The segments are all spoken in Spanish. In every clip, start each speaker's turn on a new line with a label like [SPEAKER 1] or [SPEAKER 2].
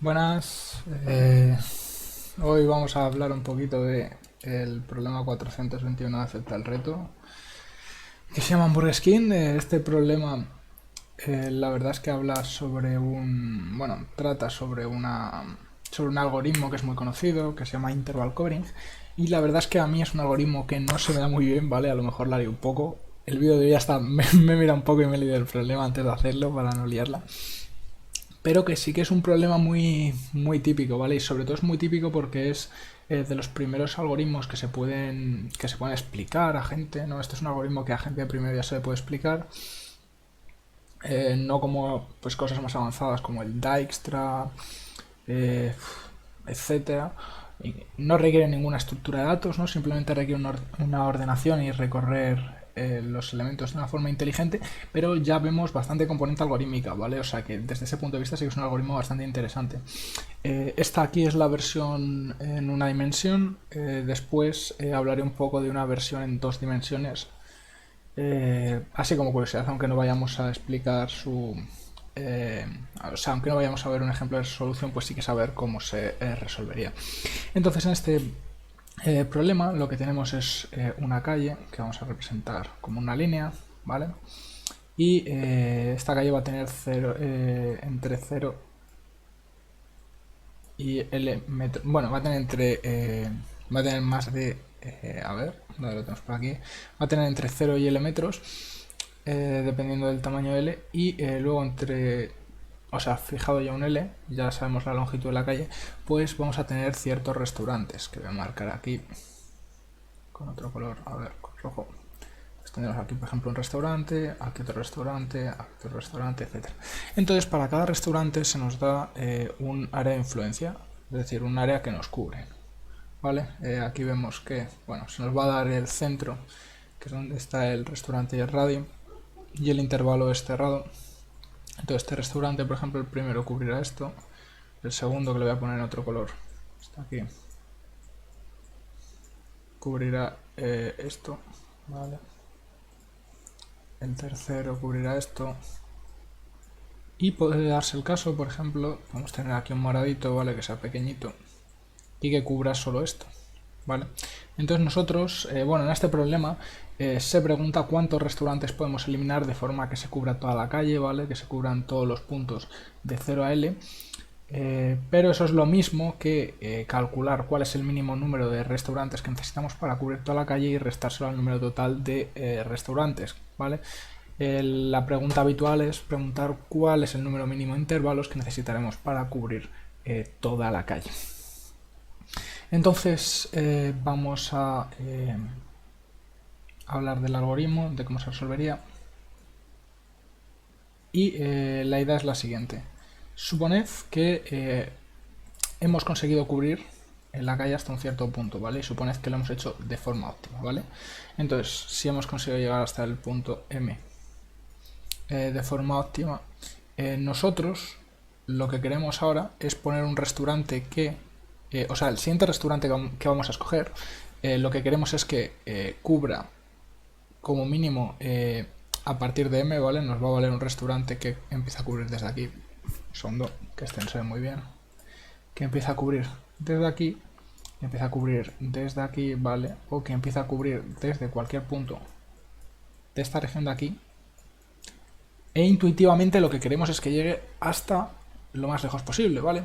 [SPEAKER 1] Buenas, hoy vamos a hablar un poquito de el problema 421 de acepta el reto, que se llama Hamburger Skin. Este problema, la verdad es que habla sobre trata sobre un algoritmo que es muy conocido, que se llama Interval Covering, y la verdad es que a mí es un algoritmo que no se me da muy bien, ¿vale? A lo mejor la haré un poco. El vídeo de hoy hasta me mira un poco y me he leído el problema antes de hacerlo para no liarla, pero que sí que es un problema muy típico, ¿vale? Y sobre todo es muy típico porque es de los primeros algoritmos que se pueden explicar a gente, ¿no? Este es un algoritmo que a gente de primero ya se le puede explicar, no como pues cosas más avanzadas como el Dijkstra, eh, etcétera. Y no requiere ninguna estructura de datos, ¿no? Simplemente requiere una ordenación y recorrer los elementos de una forma inteligente, pero ya vemos bastante componente algorítmica, ¿vale? O sea que desde ese punto de vista sí que es un algoritmo bastante interesante. Esta aquí es la versión en una dimensión, después hablaré un poco de una versión en dos dimensiones, así como curiosidad, aunque no vayamos a explicar eh, o sea, aunque no vayamos a ver un ejemplo de resolución, pues sí que saber cómo se resolvería. Entonces, en este problema lo que tenemos es una calle que vamos a representar como una línea, ¿vale? Y esta calle va a tener entre 0 y L metros. Bueno, va a tener va a tener más de. A ver, ¿dónde lo tenemos por aquí? Va a tener entre 0 y L metros, dependiendo del tamaño de L. Y luego o sea, fijado ya un L, ya sabemos la longitud de la calle, pues vamos a tener ciertos restaurantes que voy a marcar aquí con otro color, a ver, con rojo. Pues tenemos aquí, por ejemplo, un restaurante, aquí otro restaurante, etcétera. Entonces, para cada restaurante se nos da un área de influencia, es decir, un área que nos cubre. ¿Vale? Aquí vemos que, bueno, se nos va a dar el centro, que es donde está el restaurante y el radio, y el intervalo es cerrado. Entonces, este restaurante, por ejemplo, el primero cubrirá esto, el segundo, que le voy a poner en otro color, está aquí, cubrirá esto, ¿vale? El tercero cubrirá esto. Y puede darse el caso, por ejemplo, podemos tener aquí un moradito, ¿vale? Que sea pequeñito y que cubra solo esto, ¿vale? Entonces nosotros, bueno, en este problema se pregunta cuántos restaurantes podemos eliminar de forma que se cubra toda la calle, ¿vale? Que se cubran todos los puntos de 0 a L. Pero eso es lo mismo que calcular cuál es el mínimo número de restaurantes que necesitamos para cubrir toda la calle y restárselo al número total de restaurantes, ¿vale? La pregunta habitual es preguntar cuál es el número mínimo de intervalos que necesitaremos para cubrir toda la calle. Entonces vamos a hablar del algoritmo, de cómo se resolvería. Y la idea es la siguiente. Suponed que hemos conseguido cubrir en la calle hasta un cierto punto, ¿vale? Y suponed que lo hemos hecho de forma óptima, ¿vale? Entonces, si hemos conseguido llegar hasta el punto M de forma óptima, nosotros lo que queremos ahora es poner un restaurante o sea, el siguiente restaurante que vamos a escoger, lo que queremos es que cubra como mínimo a partir de M, ¿vale? Nos va a valer un restaurante que empieza a cubrir desde aquí, Sondo, que este no se ve muy bien, que empieza a cubrir desde aquí, que empieza a cubrir desde aquí, ¿vale? O que empieza a cubrir desde cualquier punto de esta región de aquí. E intuitivamente lo que queremos es que llegue hasta lo más lejos posible, ¿vale?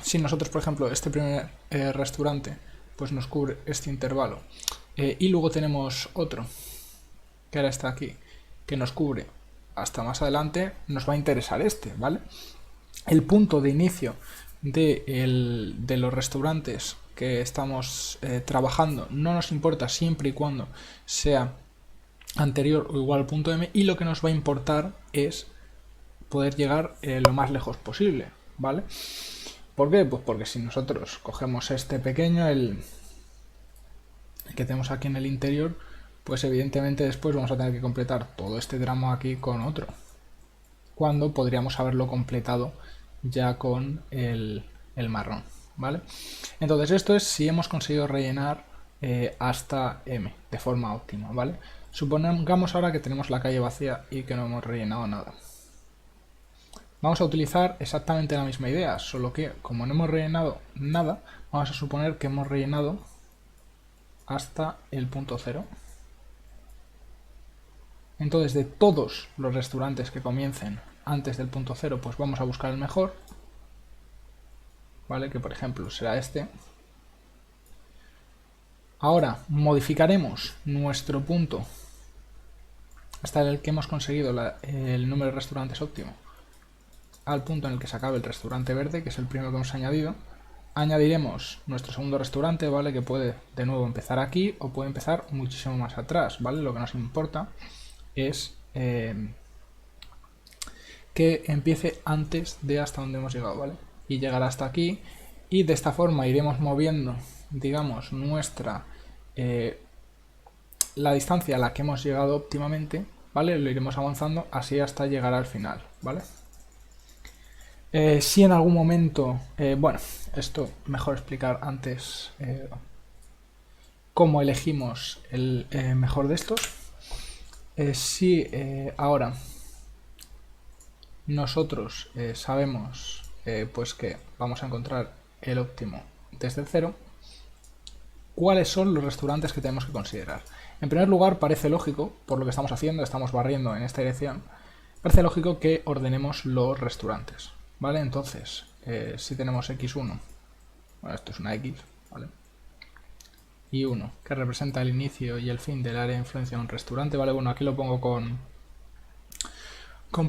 [SPEAKER 1] Si nosotros, por ejemplo, este primer restaurante pues nos cubre este intervalo y luego tenemos otro que ahora está aquí, que nos cubre hasta más adelante, nos va a interesar este, ¿vale? El punto de inicio de los restaurantes que estamos trabajando no nos importa siempre y cuando sea anterior o igual al punto M, y lo que nos va a importar es poder llegar lo más lejos posible, ¿vale? ¿Por qué? Pues porque si nosotros cogemos este pequeño, el que tenemos aquí en el interior, pues evidentemente después vamos a tener que completar todo este tramo aquí con otro, cuando podríamos haberlo completado ya con el marrón, ¿vale? Entonces esto es si hemos conseguido rellenar hasta M de forma óptima, ¿vale? Supongamos ahora que tenemos la calle vacía y que no hemos rellenado nada. Vamos a utilizar exactamente la misma idea, solo que como no hemos rellenado nada, vamos a suponer que hemos rellenado hasta el punto 0. Entonces, de todos los restaurantes que comiencen antes del punto 0, pues vamos a buscar el mejor, ¿vale? Que por ejemplo será este. Ahora modificaremos nuestro punto hasta el que hemos conseguido el número de restaurantes óptimo al punto en el que se acabe el restaurante verde, que es el primero que hemos añadido. Añadiremos nuestro segundo restaurante, ¿vale? Que puede de nuevo empezar aquí o puede empezar muchísimo más atrás, ¿vale? Lo que nos importa es que empiece antes de hasta donde hemos llegado, ¿vale? Y llegará hasta aquí, y de esta forma iremos moviendo, digamos, la distancia a la que hemos llegado óptimamente, ¿vale? Lo iremos avanzando así hasta llegar al final, ¿vale? Si en algún momento, bueno, esto mejor explicar antes cómo elegimos el mejor de estos. Si ahora nosotros sabemos pues que vamos a encontrar el óptimo desde el 0, ¿cuáles son los restaurantes que tenemos que considerar? En primer lugar, parece lógico, por lo que estamos haciendo, estamos barriendo en esta dirección, parece lógico que ordenemos los restaurantes, ¿vale? Entonces, si tenemos x1, bueno, esto es una x, ¿vale? Y 1, que representa el inicio y el fin del área de influencia de un restaurante, ¿vale? Bueno, aquí lo pongo con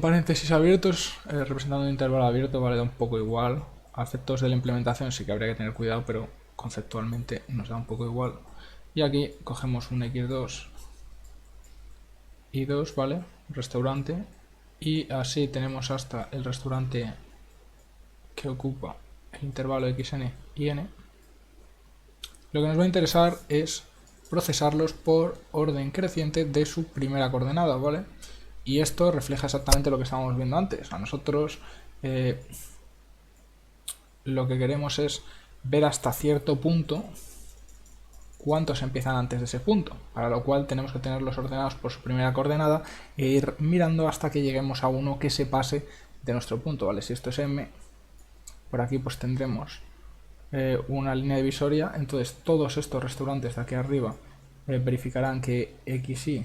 [SPEAKER 1] paréntesis abiertos, representando un intervalo abierto, vale, da un poco igual. A efectos de la implementación sí que habría que tener cuidado, pero conceptualmente nos da un poco igual. Y aquí cogemos un x2 y 2, ¿vale? Restaurante. Y así tenemos hasta el restaurante que ocupa el intervalo xn y n. Lo que nos va a interesar es procesarlos por orden creciente de su primera coordenada, ¿vale? Y esto refleja exactamente lo que estábamos viendo antes. A nosotros lo que queremos es ver hasta cierto punto cuántos empiezan antes de ese punto, para lo cual tenemos que tenerlos ordenados por su primera coordenada e ir mirando hasta que lleguemos a uno que se pase de nuestro punto, ¿vale? Si esto es m, por aquí pues tendremos una línea divisoria, entonces todos estos restaurantes de aquí arriba verificarán que xy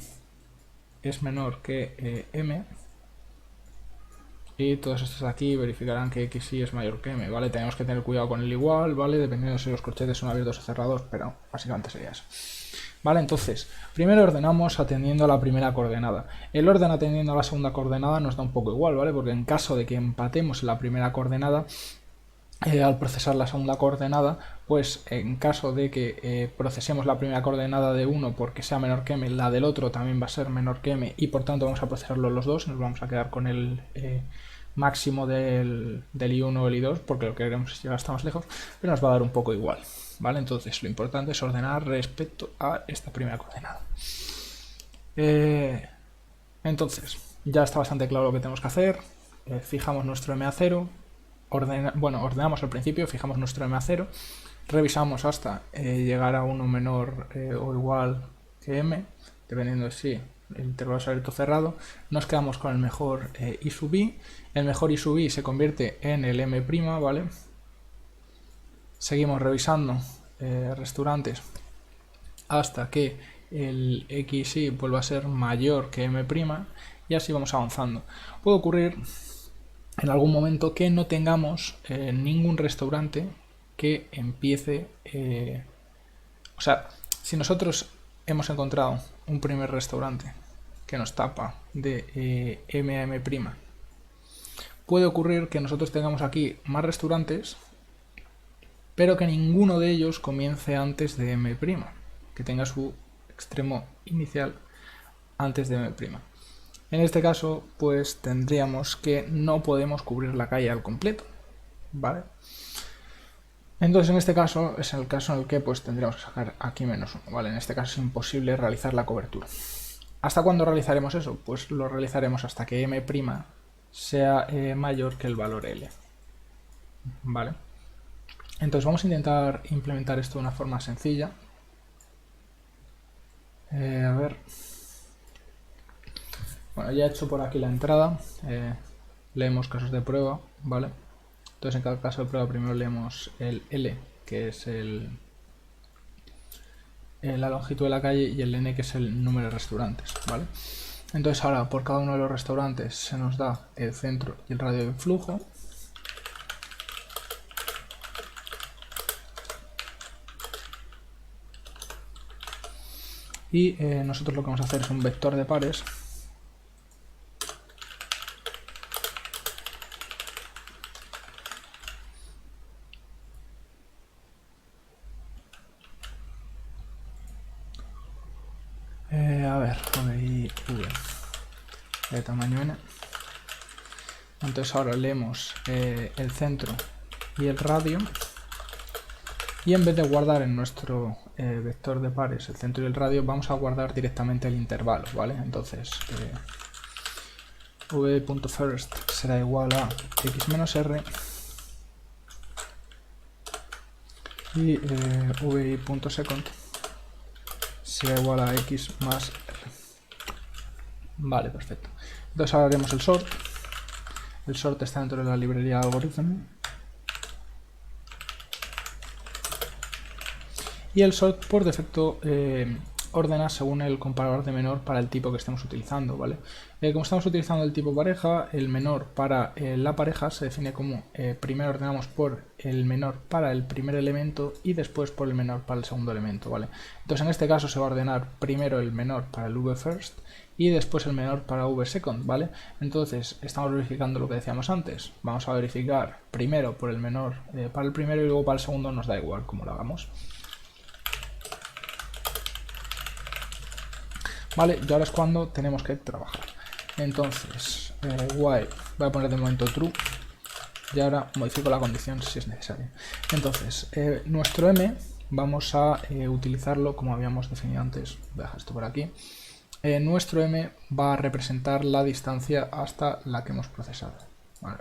[SPEAKER 1] es menor que m, y todos estos de aquí verificarán que xy es mayor que m, ¿vale? Tenemos que tener cuidado con el igual, ¿vale? Dependiendo si los corchetes son abiertos o cerrados, pero básicamente sería eso. ¿Vale? Entonces, primero ordenamos atendiendo a la primera coordenada. El orden atendiendo a la segunda coordenada nos da un poco igual, ¿vale? Porque en caso de que empatemos en la primera coordenada, al procesar la segunda coordenada, pues en caso de que procesemos la primera coordenada de uno porque sea menor que m, la del otro también va a ser menor que m y por tanto vamos a procesarlo los dos, nos vamos a quedar con el máximo del I1 o el I2 porque lo que queremos es llegar hasta más lejos, pero nos va a dar un poco igual, ¿vale? Entonces lo importante es ordenar respecto a esta primera coordenada. Entonces ya está bastante claro lo que tenemos que hacer. Fijamos nuestro MA0, ordenamos al principio, fijamos nuestro MA0, revisamos hasta llegar a uno menor o igual que m, dependiendo de si el intervalo es abierto o cerrado. Nos quedamos con el mejor I sub i. El mejor I sub i se convierte en el m', ¿vale? Seguimos revisando restaurantes hasta que el xy vuelva a ser mayor que m', y así vamos avanzando. Puede ocurrir en algún momento que no tengamos ningún restaurante que empiece, o sea, si nosotros hemos encontrado un primer restaurante que nos tapa de m a m', puede ocurrir que nosotros tengamos aquí más restaurantes, pero que ninguno de ellos comience antes de m', que tenga su extremo inicial antes de m'. En este caso, pues tendríamos que no podemos cubrir la calle al completo, ¿vale? Entonces, en este caso, es el caso en el que pues tendríamos que sacar aquí menos 1, ¿vale? En este caso es imposible realizar la cobertura. ¿Hasta cuándo realizaremos eso? Pues lo realizaremos hasta que m' sea mayor que el valor L, ¿vale? Entonces vamos a intentar implementar esto de una forma sencilla. A ver... Bueno, ya he hecho por aquí la entrada. leemos casos de prueba, ¿vale? Entonces en cada caso de prueba primero leemos el L, que es la longitud de la calle, y el N, que es el número de restaurantes, ¿vale? Entonces ahora por cada uno de los restaurantes se nos da el centro y el radio de flujo. Y nosotros lo que vamos a hacer es un vector de pares. A ver, V de tamaño n. Entonces ahora leemos el centro y el radio, y en vez de guardar en nuestro vector de pares el centro y el radio, vamos a guardar directamente el intervalo, ¿vale? Entonces v.first será igual a x menos r, y v.second será igual a x más r. Vale, perfecto. Entonces ahora haremos el sort. El sort está dentro de la librería algorithm. Y el sort por defecto ordena según el comparador de menor para el tipo que estemos utilizando, ¿vale? Como estamos utilizando el tipo pareja, el menor para la pareja se define como primero ordenamos por el menor para el primer elemento y después por el menor para el segundo elemento, ¿vale? Entonces en este caso se va a ordenar primero el menor para el v.first y después el menor para v.second, ¿vale? Entonces estamos verificando lo que decíamos antes. Vamos a verificar primero por el menor para el primero y luego para el segundo nos da igual cómo lo hagamos. Vale, y ahora es cuando tenemos que trabajar. Entonces, while, voy a poner de momento true, y ahora modifico la condición si es necesario. Entonces, nuestro m vamos a utilizarlo como habíamos definido antes. Voy a dejar esto por aquí. Nuestro m va a representar la distancia hasta la que hemos procesado. Vale,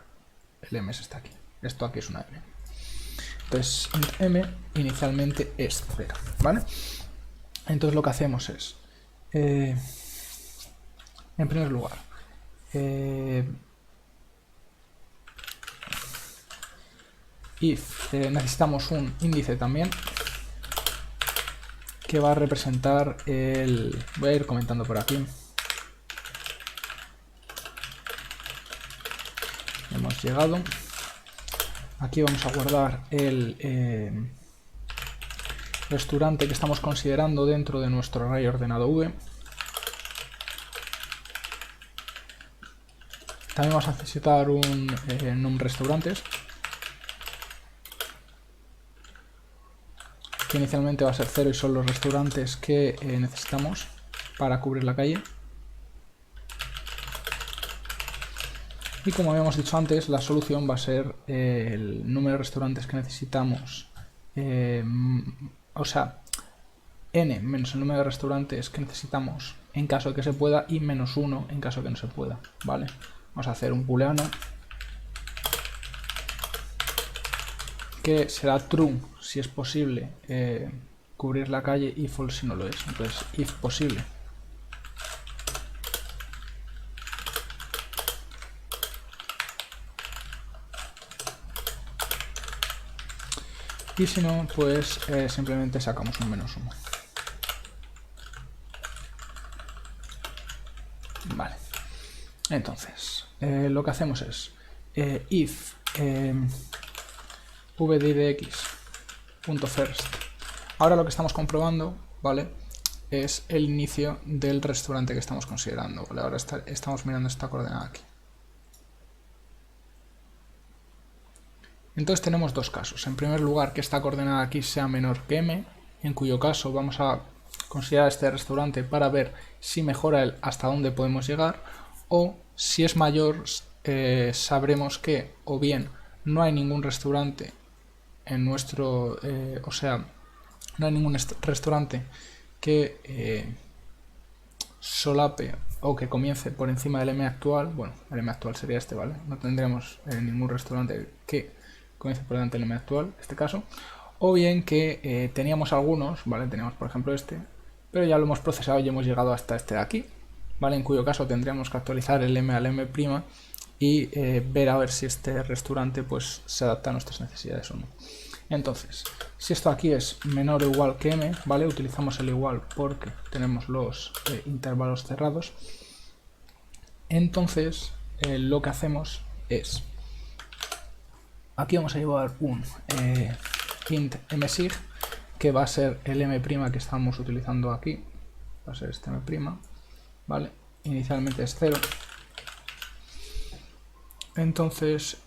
[SPEAKER 1] el m está aquí. Esto aquí es una m. Entonces, m inicialmente es 0, ¿vale? Entonces lo que hacemos es, en primer lugar, if necesitamos un índice también que va a representar el... Voy a ir comentando por aquí. Hemos llegado. Aquí vamos a guardar el restaurante que estamos considerando dentro de nuestro array ordenado v. También vamos a necesitar un num restaurantes, que inicialmente va a ser 0 y son los restaurantes que necesitamos para cubrir la calle. Y como habíamos dicho antes, la solución va a ser el número de restaurantes que necesitamos, o sea, n menos el número de restaurantes que necesitamos en caso de que se pueda y menos 1 en caso de que no se pueda, ¿vale? Vamos a hacer un booleano que será true si es posible cubrir la calle y false si no lo es. Entonces, if posible, y si no, pues simplemente sacamos un menos 1. Vale. Entonces, lo que hacemos es if v de x.first. Ahora lo que estamos comprobando, ¿vale?, es el inicio del restaurante que estamos considerando, ¿vale? Ahora estamos mirando esta coordenada aquí. Entonces tenemos dos casos. En primer lugar, que esta coordenada aquí sea menor que m, en cuyo caso vamos a considerar este restaurante para ver si mejora hasta dónde podemos llegar, o si es mayor, sabremos que o bien no hay ningún restaurante en nuestro, o sea, no hay ningún restaurante que solape o que comience por encima del m actual. Bueno, el m actual sería este, ¿vale? No tendremos ningún restaurante que comience por delante del m actual, en este caso. O bien que teníamos algunos, ¿vale? Teníamos por ejemplo este, pero ya lo hemos procesado y hemos llegado hasta este de aquí, ¿vale? En cuyo caso tendríamos que actualizar el m al m' y ver a ver si este restaurante pues se adapta a nuestras necesidades o no. Entonces, si esto aquí es menor o igual que m, ¿vale? Utilizamos el igual porque tenemos los intervalos cerrados. Entonces, lo que hacemos es, aquí vamos a llevar un int msig, que va a ser el m' que estamos utilizando aquí, va a ser este m', ¿vale? Inicialmente es 0. Entonces,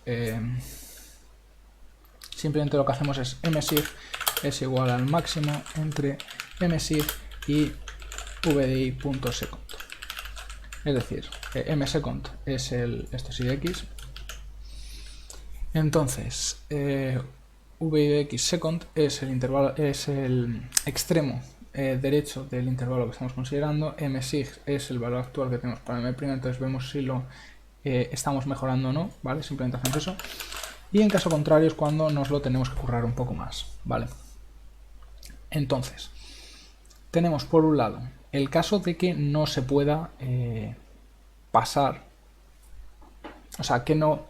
[SPEAKER 1] simplemente lo que hacemos es msig es igual al máximo entre msig y vdi.second. Es decir, msecond es esto es ix. Entonces, vdx_second es el intervalo, es el extremo derecho del intervalo que estamos considerando. msig es el valor actual que tenemos para m', entonces vemos si lo estamos mejorando o no, ¿vale? Simplemente hacemos eso. Y en caso contrario es cuando nos lo tenemos que currar un poco más, ¿vale? Entonces, tenemos por un lado el caso de que no se pueda pasar, o sea, que no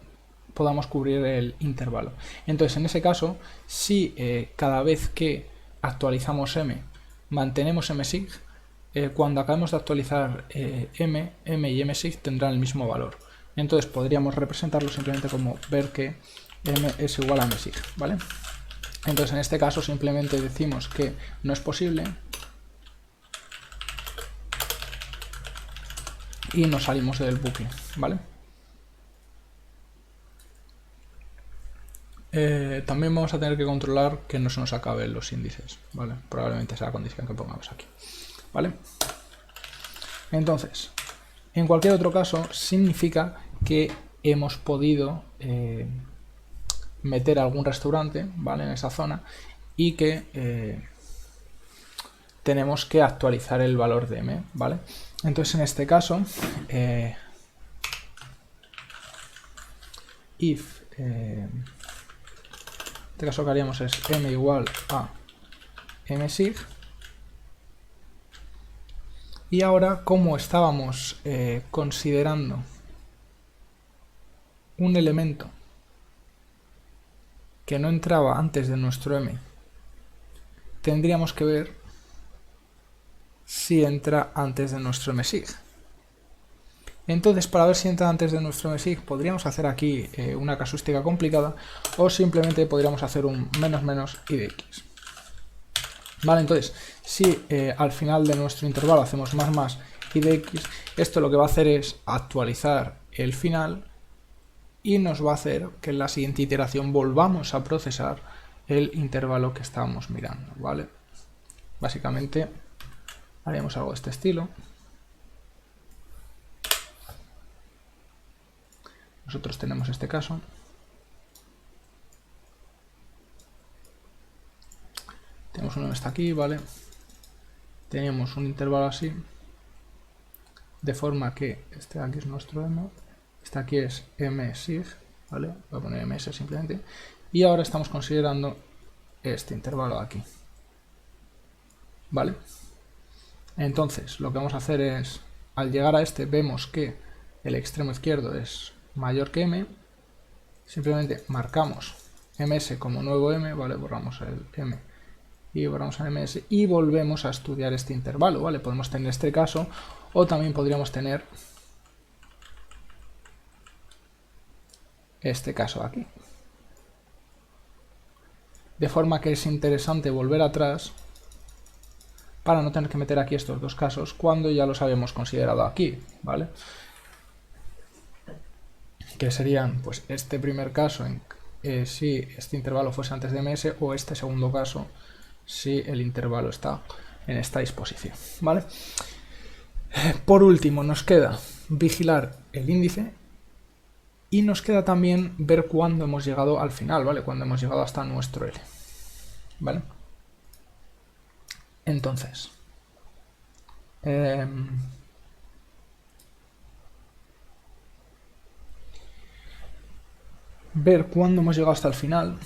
[SPEAKER 1] podamos cubrir el intervalo. Entonces, en ese caso, si cada vez que actualizamos m mantenemos msig, cuando acabemos de actualizar m y msig tendrán el mismo valor. Entonces podríamos representarlo simplemente como ver que m es igual a msig, ¿vale? Entonces en este caso simplemente decimos que no es posible y nos salimos del bucle, ¿vale? También vamos a tener que controlar que no se nos acaben los índices, ¿vale? Probablemente sea la condición que pongamos aquí, ¿vale? Entonces, en cualquier otro caso, significa que hemos podido meter algún restaurante, ¿vale? En esa zona y que tenemos que actualizar el valor de m, ¿vale? Entonces, en este caso, if en este caso que haríamos es m igual a msig. Y ahora, como estábamos considerando un elemento que no entraba antes de nuestro m, tendríamos que ver si entra antes de nuestro msig. Entonces, para ver si entra antes de nuestro msig, podríamos hacer aquí una casuística complicada o simplemente podríamos hacer un menos y de x. Vale, entonces, si al final de nuestro intervalo hacemos más y de x, esto lo que va a hacer es actualizar el final y nos va a hacer que en la siguiente iteración volvamos a procesar el intervalo que estábamos mirando, ¿vale? Básicamente haremos algo de este estilo. Nosotros tenemos este caso. Tenemos uno que está aquí, ¿vale? Tenemos un intervalo así, de forma que este aquí es nuestro m, este aquí es msig, ¿vale? Voy a poner ms simplemente. Y ahora estamos considerando este intervalo aquí, ¿vale? Entonces, lo que vamos a hacer es, al llegar a este, vemos que el extremo izquierdo es mayor que m, simplemente marcamos ms como nuevo m, ¿vale? Borramos el m y borramos el ms y volvemos a estudiar este intervalo, ¿vale? Podemos tener este caso o también podríamos tener este caso aquí. De forma que es interesante volver atrás para no tener que meter aquí estos dos casos cuando ya los habíamos considerado aquí, ¿vale? Que serían pues este primer caso si este intervalo fuese antes de ms o este segundo caso si el intervalo está en esta disposición, ¿vale? Por último nos queda vigilar el índice y nos queda también ver cuándo hemos llegado al final, ¿vale? Cuando hemos llegado hasta nuestro L, ¿vale? Entonces, ver cuándo hemos llegado hasta el final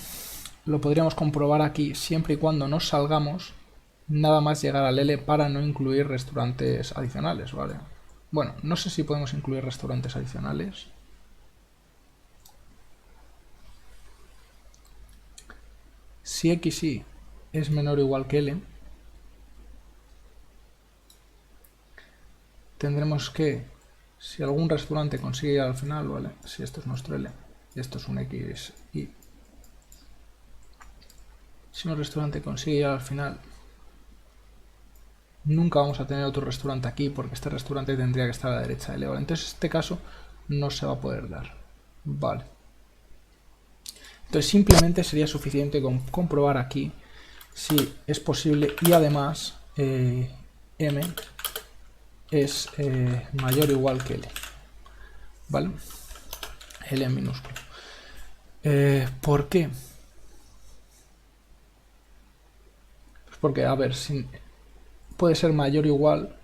[SPEAKER 1] lo podríamos comprobar aquí siempre y cuando nos salgamos nada más llegar al L para no incluir restaurantes adicionales, ¿vale? Bueno, no sé si podemos incluir restaurantes adicionales. si xy es menor o igual que L, tendremos que, si algún restaurante consigue llegar al final, ¿vale? Si esto es nuestro L y esto es un xy, si un restaurante consigue llegar al final, nunca vamos a tener otro restaurante aquí porque este restaurante tendría que estar a la derecha de L, ¿vale? Entonces este caso no se va a poder dar, ¿vale? Entonces simplemente sería suficiente con comprobar aquí si es posible y además M es mayor o igual que L, ¿vale? L en minúsculo. ¿Por qué? Pues porque, a ver, puede ser mayor o igual,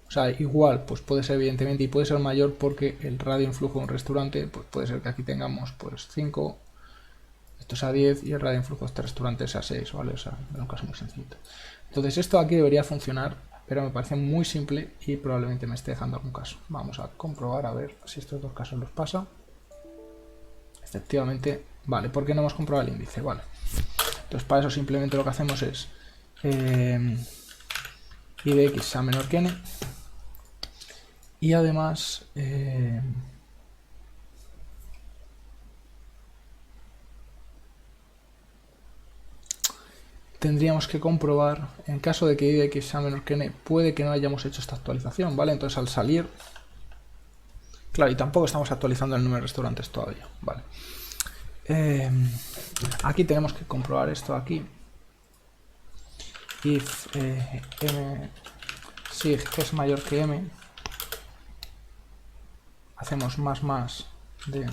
[SPEAKER 1] o sea, igual, pues puede ser evidentemente, y puede ser mayor porque el radio influjo de un restaurante, pues puede ser que aquí tengamos pues 5, esto sea 10 y el radio influjo de este restaurante sea 6, ¿vale? O sea, en un caso muy sencillo. Entonces esto aquí debería funcionar, pero me parece muy simple y probablemente me esté dejando algún caso. Vamos a comprobar a ver si estos dos casos los pasa. Efectivamente, vale, ¿por qué no hemos comprobado el índice? Vale. Entonces para eso simplemente lo que hacemos es y de x sea menor que n y además tendríamos que comprobar, en caso de que y de x sea menor que n, puede que no hayamos hecho esta actualización, ¿vale? Entonces al salir, claro, y tampoco estamos actualizando el número de restaurantes todavía, ¿vale? Aquí tenemos que comprobar esto aquí. If m sig es mayor que m, hacemos más de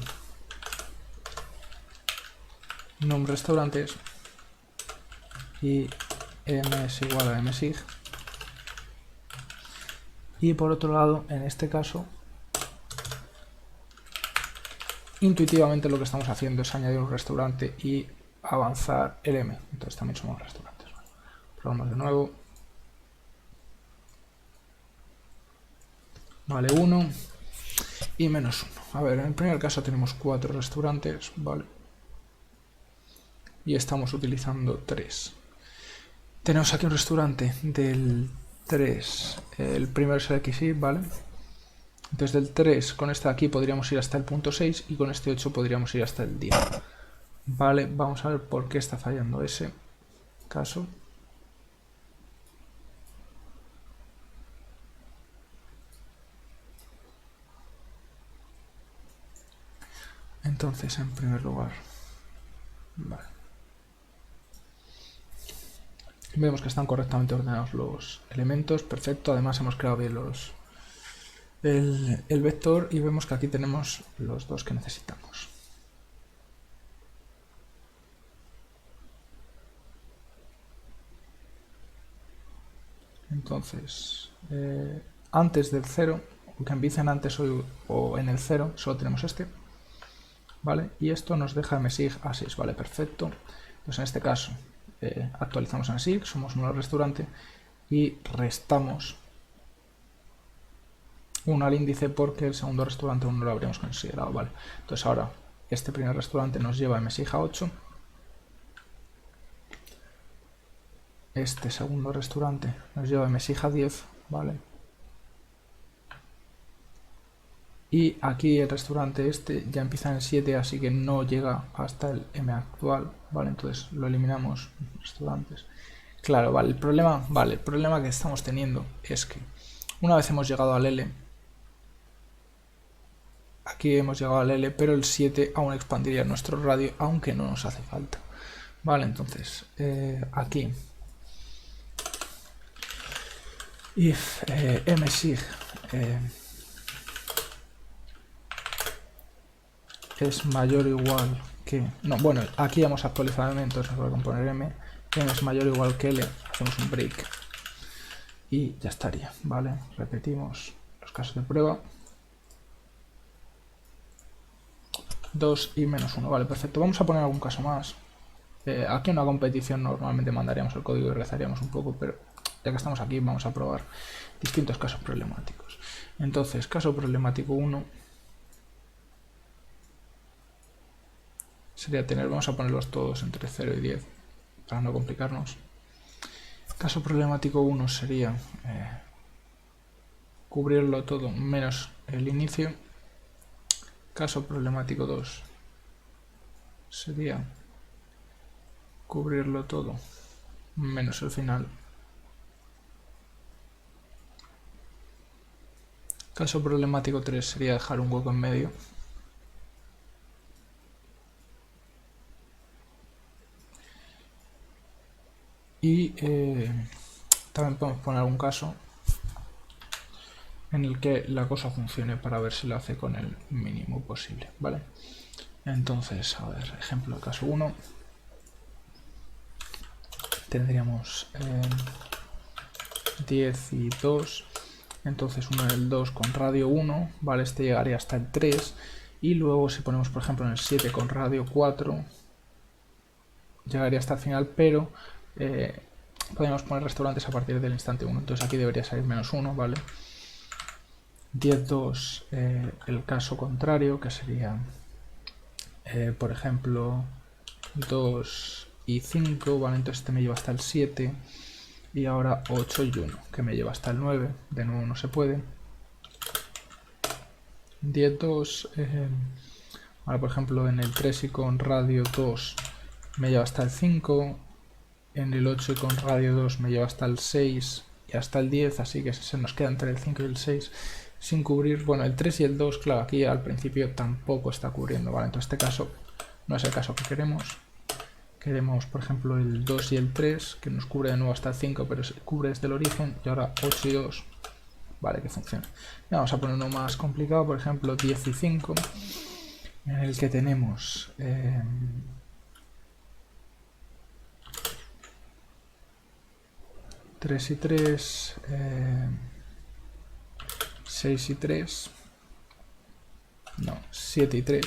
[SPEAKER 1] num restaurantes y m es igual a msig. Y por otro lado, en este caso, intuitivamente lo que estamos haciendo es añadir un restaurante y avanzar el m. Entonces también somos restaurantes. Probamos de nuevo. Vale, 1 y menos 1. A ver, en el primer caso tenemos 4 restaurantes, ¿vale? Y estamos utilizando 3. Tenemos aquí un restaurante del 3. El primero es el XY, ¿vale? Entonces del 3 con este de aquí podríamos ir hasta el punto 6 y con este 8 podríamos ir hasta el 10. Vale, vamos a ver por qué está fallando ese caso. Entonces, en primer lugar, vale, vemos que están correctamente ordenados los elementos, perfecto. Además hemos creado bien el vector y vemos que aquí tenemos los dos que necesitamos. Entonces, antes del 0, o que empiecen antes o en el 0, solo tenemos este, ¿vale? Y esto nos deja msig a 6, ¿vale? Perfecto. Entonces en este caso actualizamos en sig, somos un nuevo restaurante y restamos 1 al índice porque el segundo restaurante aún no lo habríamos considerado, ¿vale? Entonces ahora este primer restaurante nos lleva a msig a 8. Este segundo restaurante nos lleva a msig a 10, ¿vale? Y aquí el restaurante este ya empieza en 7, así que no llega hasta el m actual, ¿vale? Entonces lo eliminamos, restaurantes. Claro, vale, el problema que estamos teniendo es que una vez hemos llegado al L, aquí hemos llegado al L, pero el 7 aún expandiría nuestro radio, aunque no nos hace falta. Vale, entonces, aquí, if msig es mayor o igual que... No, bueno, aquí hemos actualizado m, entonces voy a componer m es mayor o igual que L, hacemos un break y ya estaría, ¿vale? Repetimos los casos de prueba. 2 y menos 1, vale, perfecto. Vamos a poner algún caso más. Aquí en una competición normalmente mandaríamos el código y rezaríamos un poco, pero ya que estamos aquí vamos a probar distintos casos problemáticos. Entonces, caso problemático 1 sería tener, vamos a ponerlos todos entre 0 y 10. para no complicarnos. Caso problemático 1 sería cubrirlo todo menos el inicio. Caso problemático 2 sería cubrirlo todo menos el final. Caso problemático 3 sería dejar un hueco en medio. Y también podemos poner algún caso en el que la cosa funcione para ver si lo hace con el mínimo posible, ¿vale? Entonces, a ver, ejemplo, caso 1. Tendríamos 10 y 2. Entonces uno en el 2 con radio 1, ¿vale? Este llegaría hasta el 3. Y luego si ponemos, por ejemplo, en el 7 con radio 4, llegaría hasta el final, pero podemos poner restaurantes a partir del instante 1. Entonces aquí debería salir menos 1, ¿vale? 10, 2, el caso contrario, que sería, por ejemplo, 2 y 5, ¿vale? Entonces este me lleva hasta el 7. Y ahora 8 y 1, que me lleva hasta el 9. De nuevo no se puede. 10, 2. Ahora, por ejemplo, en el 3 y con radio 2 me lleva hasta el 5. En el 8 y con radio 2 me lleva hasta el 6 y hasta el 10. Así que se nos queda entre el 5 y el 6 sin cubrir. Bueno, el 3 y el 2, claro, aquí al principio tampoco está cubriendo, ¿vale? Entonces este caso no es el caso que queremos. Queremos, por ejemplo, el 2 y el 3, que nos cubre de nuevo hasta el 5, pero se cubre desde el origen. Y ahora 8 y 2, vale, que funciona. Y vamos a poner uno más complicado, por ejemplo, 10 y 5, en el que tenemos 3 y 3, 6 y 3, no, 7 y 3,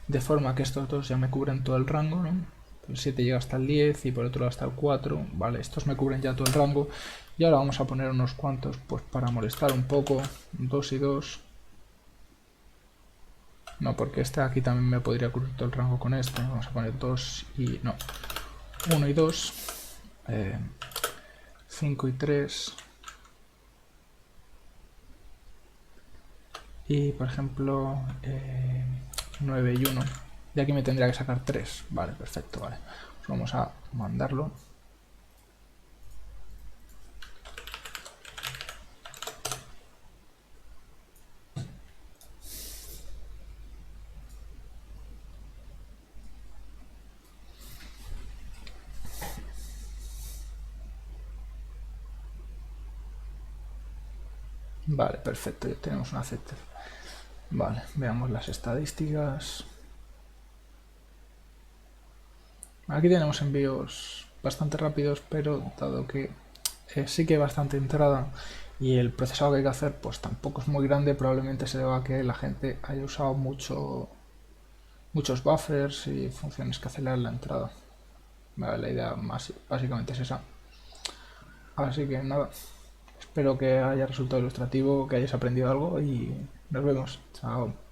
[SPEAKER 1] de forma que estos dos ya me cubren todo el rango, ¿no? El 7 llega hasta el 10 y por otro lado hasta el 4, vale, estos me cubren ya todo el rango. Y ahora vamos a poner unos cuantos, pues para molestar un poco, 2 y 2. No, porque este aquí también me podría cubrir todo el rango con este. Vamos a poner 2 y... no, 1 y 2, 5 y 3. Y por ejemplo, 9 y 1. De aquí me tendría que sacar 3. Vale, perfecto, vale. Pues vamos a mandarlo. Vale, perfecto, ya tenemos una acceptor. Vale, veamos las estadísticas. Aquí tenemos envíos bastante rápidos, pero dado que sí que hay bastante entrada y el procesado que hay que hacer pues tampoco es muy grande, probablemente se deba a que la gente haya usado muchos buffers y funciones que aceleran la entrada. Vale, la idea básicamente es esa. Así que nada, espero que haya resultado ilustrativo, que hayáis aprendido algo y nos vemos. Chao.